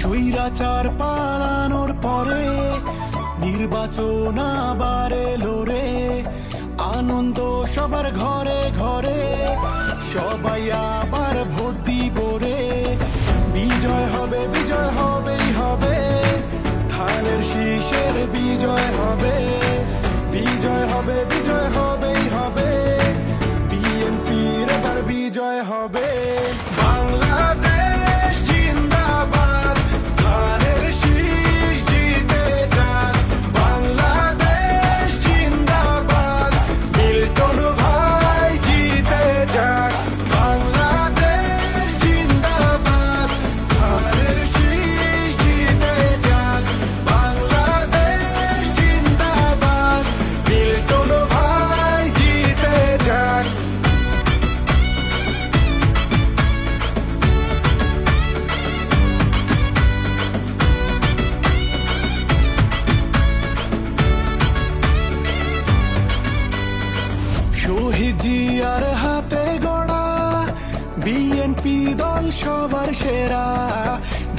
স্বৈরাচার পালানোর পরে নির্বাচন আবার এলো রে, আনন্দ সবার ঘরে ঘরে, সবাই আবার ভোট দিব রে। বিজয় হবে, বিজয় হবেই হবে, ধানের শীষের বিজয় হবে, বিজয় হবে, বিজয় হবেই হবে, বিএনপির এবার বিজয় হবে। বাংলাদেশ জিন্দাবাদ, ধানের শীষ জিতে যাক। বাংলাদেশ জিন্দাবাদ, মিল্টন ভাই জিতে যাক। বাংলাদেশ জিন্দাবাদ, ধানের শীষ জিতে যাক। বাংলাদেশ জিন্দাবাদ, মিল্টন ভাই জিতে যাক। শহীদ জিয়ার হাতে গড়া বিএনপি দল সবার সেরা,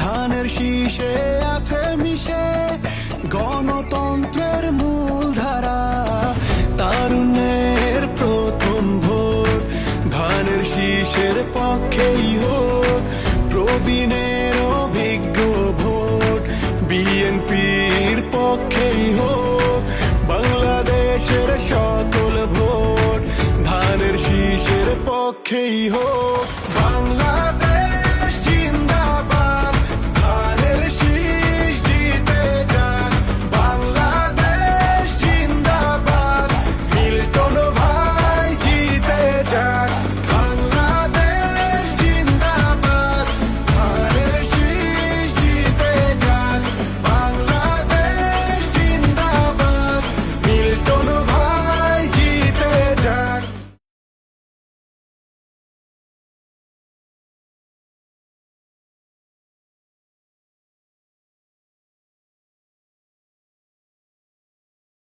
ধানের শীষে আছে মিশে গণতন্ত্রের মূল ধারা। তারুণ্যের প্রথম ভোট ধানের শীষের পক্ষেই হোক, প্রবীণের অভিজ্ঞ ভোট বিএনপির পক্ষেই হোক। বাংলাদেশের সকল ভোট ধানের শীষের পক্ষেই হোক। বাংলাদেশ